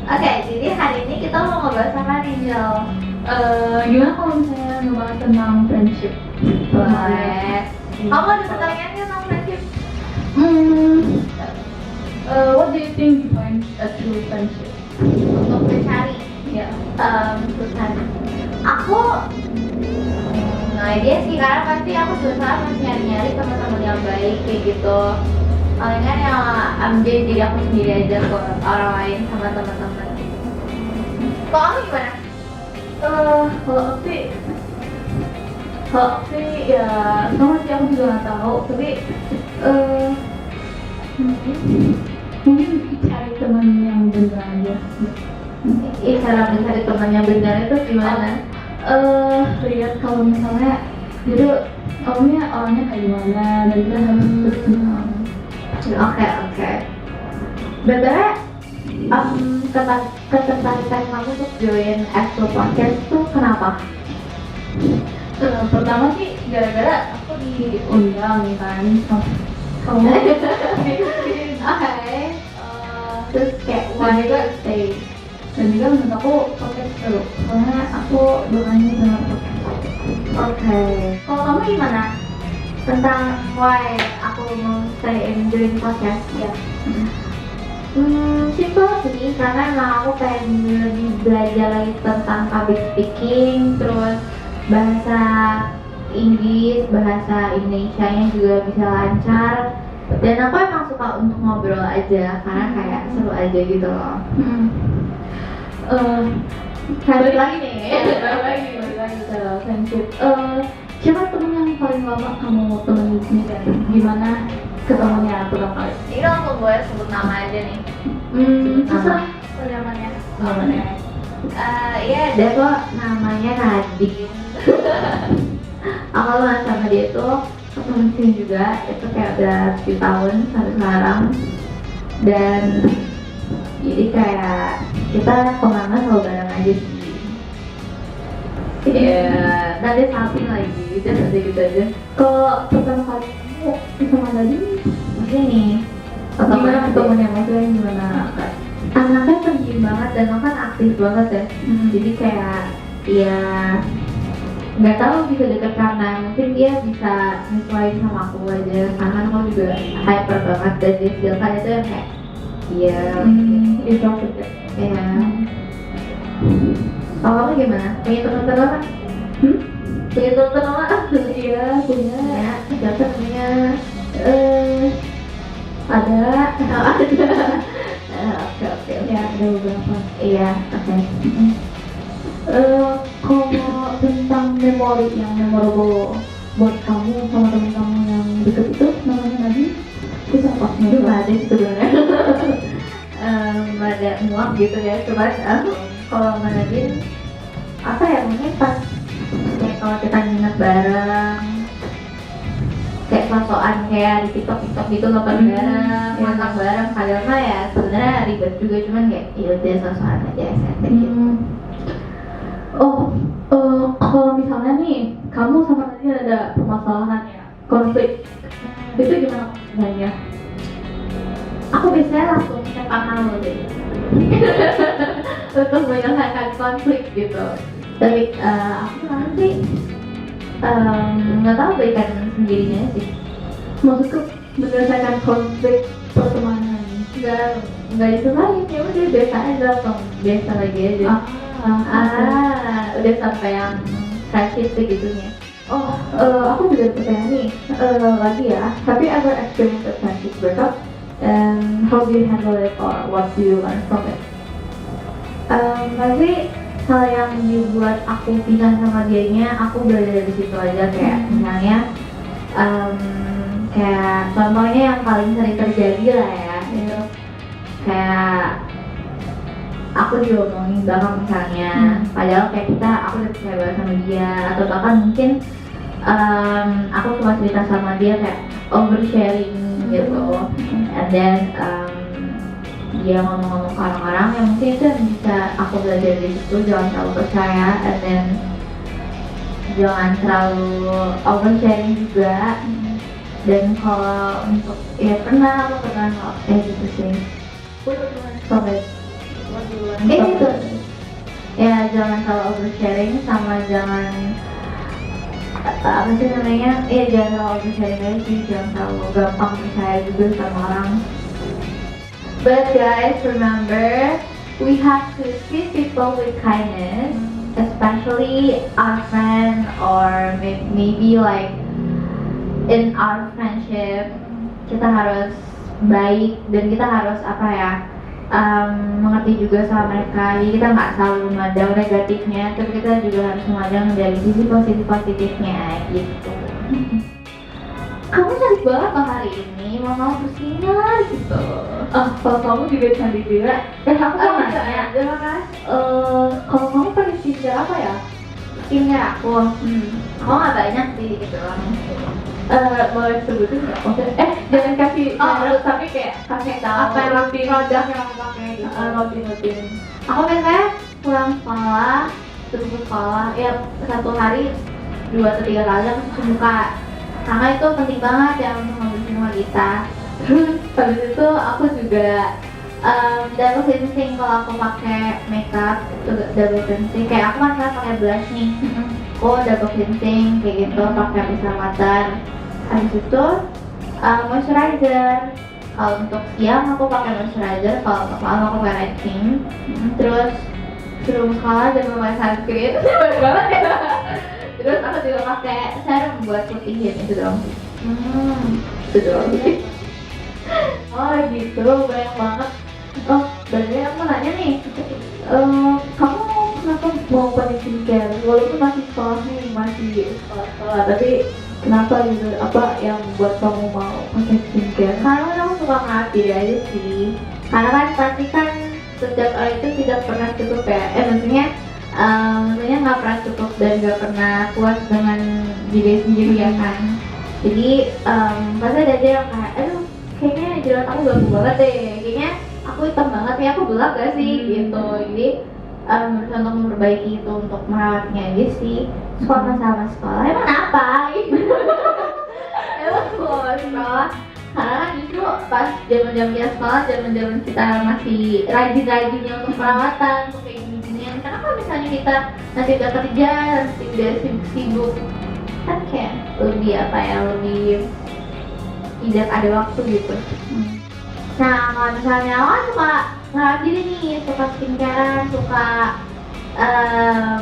Oke, jadi hari ini kita mau ngobrol sama Angel. Gimana kalau misalnya ngebahas tentang friendship? Boleh. Kamu ada pertanyaan nggak tentang friendship? Hmm, what do you think defines a true friendship? Untuk mencari, Ya. susah. Aku no idea sih, karena pasti aku juga sekarang masih nyari-nyari teman-teman yang baik kayak gitu. Palingan yang ambil diri aku sendiri aja ke orang lain sama teman-teman. Kalau kamu gimana? Kalau aku sih ya sama sih, aku juga nggak tahu. Tapi mungkin cari teman yang benar aja. Cara mencari teman yang benar itu gimana? Lihat kalau misalnya jadi orangnya kayak gimana dan kita harus berkenal. Oke. Betul. Ketertarikan kamu untuk join Astro Podcast tuh kenapa? Pertama sih gara-gara aku diundang nih kan kamu diundang. Oke. Terus kayak why Dan juga you stay? dan juga menurut aku podcast seru soalnya aku doanya dengar podcast. Oke. Kalau kamu gimana? Tentang why aku mau stay and join podcast ya? Simple sih, karena emang aku pengen lebih belajar lagi tentang public speaking, terus bahasa Inggris, bahasa Indonesianya juga bisa lancar. Dan aku emang suka untuk ngobrol aja, karena kayak seru aja gitu loh. Balik lagi nih. balik lagi ke friendship. Siapa temen yang paling lama kamu temenin nih dan gimana ketemunya pertama kali? Ini langsung boleh sebut nama aja nih. Susah. Namanya. Namanya. Iya, ada kok, namanya Radin. Aku kenal sama dia tuh ketemu sini juga, itu kayak udah 7 tahun sampai sekarang. Dan jadi kayak kita kemana selalu bareng aja sih. Iya, nanti samping lagi, udah gitu aja. Kalau pertama kali kamu sama Nadine Maksudnya nih, gimana ketemunya, maksudnya gimana? anaknya pendiam banget dan lo kan aktif banget ya. Jadi kayak ya nggak tahu bisa deket karena mungkin dia bisa nyesuaiin sama aku aja, karena aku juga hyper banget dan dia Silvan itu yang kayak iya Introvert ya? ya. Kalau kamu gimana? Punya teman terlama? Punya teman terlama? Iya, punya. Ya, siapa namanya? Ada. Oke. Ya, ada beberapa. Iya, oke. Kalau tentang memori yang memorable buat kamu sama teman kamu yang deket itu namanya Nadine, itu apa? Itu nggak ada sih sebenarnya. Ada muak gitu ya, cuman kalau Nadine apa ya, mungkin pas kayak kalau kita nginep bareng, kayak sosokan kayak di TikTok gitu nonton bareng, Iya. makan bareng, kadang mah ya sebenarnya ribet juga, cuman kayak ya udah sosokan aja SMP gitu. Kalau misalnya nih kamu sama Nadine ada permasalahan ya, konflik, itu gimana sebenarnya? Aku biasanya langsung cepat malu deh untuk menyelesaikan konflik gitu. Tapi aku nanti nggak tahu berikan sendirinya sih. Maksudku menyelesaikan konflik pertemanan. Nggak disalahin, ya udah biasa aja, langsung biasa lagi aja. Udah sampai yang krisis segitunya. Aku juga pertanyaan nih lagi ya. Have you ever experienced a friendship breakup? And how do you handle it or what do you learn from it? Tapi hal yang dibuat aku pisah sama dianya, aku belajar dari situ aja. Kayak misalnya kayak contohnya yang paling sering terjadi lah ya, itu kayak aku diomongin belakang misalnya, padahal kayak aku udah percaya banget sama dia, atau bahkan mungkin aku cuma cerita sama dia kayak oversharing gitu, and then dia ngomong-ngomong ke orang-orang yang mungkin itu yang bisa aku belajar dari situ. Jangan terlalu percaya, and then jangan terlalu oversharing juga. Dan kalau untuk ya pernah aku gitu sih. Sampai what do you learn from Itu it? ya, jangan selalu oversharing, sama jangan apa sih namanya, jangan selalu oversharing aja sih, jangan selalu gampang percaya juga sama orang. But guys, remember, we have to treat people with kindness, especially our friend, or maybe like in our friendship. Kita harus baik dan kita harus apa ya, mengerti juga sama mereka. Jadi kita nggak selalu memandang negatifnya, tapi kita juga harus memandang dari sisi positifnya gitu. Kamu cantik banget loh hari ini, mau bersinar gitu. Kalau kamu juga cantik juga. Aku mau nanya, Terima kasih. kalau kamu pakai skincare apa ya? Skincare aku, aku nggak banyak sih gitu doang. Boleh sebutin nggak? Maksudnya, jangan kasih merek, tapi kayak kasih tahu Apa yang rutin produk yang aku pakai gitu. rutin. Aku biasanya pulang sekolah, terus ke sekolah, ya satu hari 2 atau 3 kali aku cuci muka, karena itu penting banget ya untuk membersihin muka kita. Terus habis itu aku juga double cleansing. Kalau aku pakai makeup itu double cleansing. Kayak aku kan sekarang pakai blush nih, aku double cleansing kayak gitu, pakai micellar water. Habis itu moisturizer. Kalau untuk siang aku pakai moisturizer, kalau untuk malam aku pakai night cream. Terus sebelum sekolah jangan pakai sunscreen, baik banget ya. Terus aku juga pakai serum buat putihin, itu dong. Itu doang sih. Oh gitu, banyak banget. Oh, berarti aku nanya nih, kamu kenapa mau pakai skincare? Walaupun masih sekolah nih, masih sekolah, tapi kenapa gitu? Apa yang buat kamu mau pakai skincare? Karena aku suka ngeliat diri aja sih. Karena kan pasti kan setiap orang itu tidak pernah cukup ya. Maksudnya nggak pernah cukup dan nggak pernah puas dengan diri sendiri ya kan. Jadi pasti ada aja yang kayak, aduh kayaknya jerawat aku ganggu banget deh. Kayaknya aku hitam banget ya, aku gelap gak sih gitu. Jadi berusaha untuk memperbaiki itu, untuk merawatnya aja sih. Sekolah sama sekolah emang apa? Emang sekolah. Karena kan justru pas zaman-zaman kita sekolah, zaman-zaman kita masih rajin-rajinnya untuk perawatan, untuk kayak gini-ginian. Karena kalau misalnya kita nanti udah kerja, nanti udah sibuk, kan kayak lebih apa ya, lebih tidak ada waktu gitu. Nah, kalau misalnya lo kan suka ngerawat diri nih, suka skincarean, suka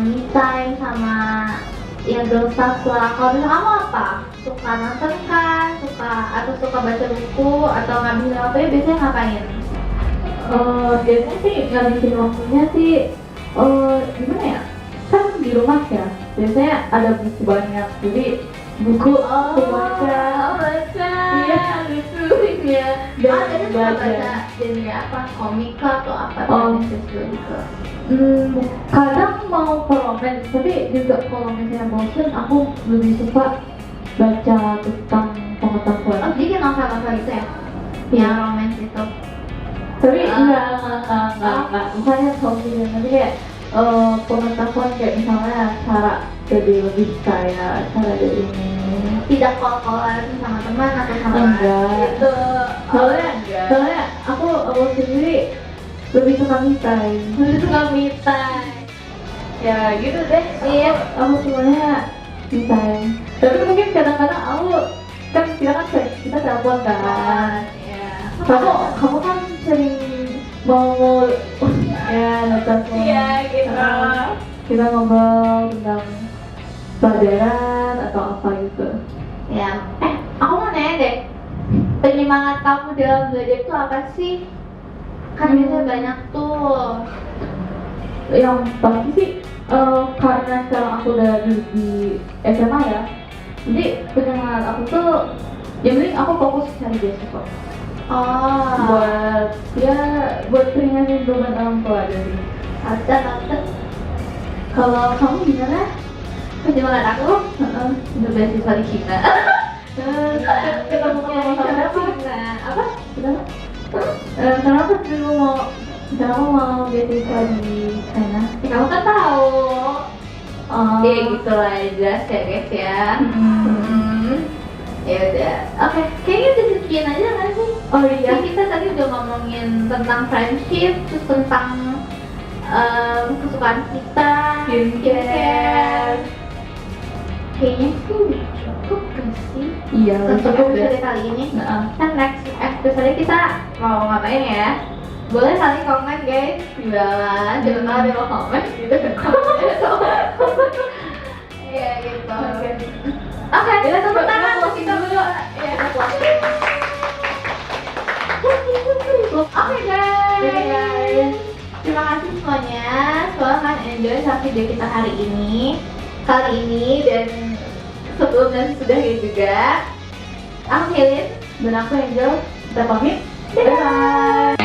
me time sama yang girl stuff lah. Kalau misalnya kamu apa? Suka nonton kan? Atau suka baca buku? Atau ngabisin waktunya biasanya ngapain? Biasanya sih ngabisin waktunya sih, gimana ya? Kan di rumah ya, biasanya ada buku banyak, jadi buku aku baca. Baca. Iya. Lucu ya. Dan Tadi suka belajar. baca genre apa? Komik kah atau apa? Oh. Gitu. Kadang mau ke romance, tapi juga kalau misalnya bosen, aku lebih suka baca tentang Oh, pengetahuan. jadi kayak novel-novel gitu ya? Yang romance itu. Tapi enggak, bukannya hobi, tapi kayak pengetahuan, kayak misalnya cara jadi lebih kaya, cara jadi ini. Tidak call-callan sama teman atau sama Enggak. gitu. Soalnya aku sendiri lebih suka me time. Lebih suka me time. Ya gitu deh. Iya. Aku semuanya me time. Tapi mungkin kadang-kadang aku kan kita telepon kan. Iya. Kamu kan sering mau ya telepon. Iya gitu. Kita ngobrol tentang pelajaran atau apa gitu. Ya. Aku mau nanya deh. Penyemangat kamu dalam belajar itu apa sih? Kan biasanya banyak tuh. Yang pasti sih karena sekarang aku udah di SMA ya, jadi penyemangat aku tuh yang penting aku fokus cari beasiswa Oh. buat ringanin beban orang tua aja sih. Tante. Kalau kamu gimana? Penyemangat aku untuk beasiswa di Cina. Ketemu sama siapa? Cina. Apa? Kenapa kamu mau beasiswa di China? Kamu kan tahu. Oh. Ya gitu lah, jelas ya guys ya. Ya udah. Oke, kayaknya udah sekian aja nggak sih? Oh iya. Jadi kita tadi udah ngomongin tentang friendship, terus tentang kesukaan kita, Skincare. kayaknya sih cukup gak sih Iya, untuk cukup deh. episode kali ini. Nah, Kan next episode kita mau ngapain ya? Boleh kali komen guys di bawah, jangan tahu ada mau komen gitu. Iya gitu. Oke, kita tepuk tangan untuk kita berdua. Iya. Oke guys. Terima kasih semuanya. Semoga kalian enjoy sama video kita hari ini. Kali ini dan sebelum dan sesudahnya juga. Aku Helen dan aku Angel, kita pamit. Bye bye.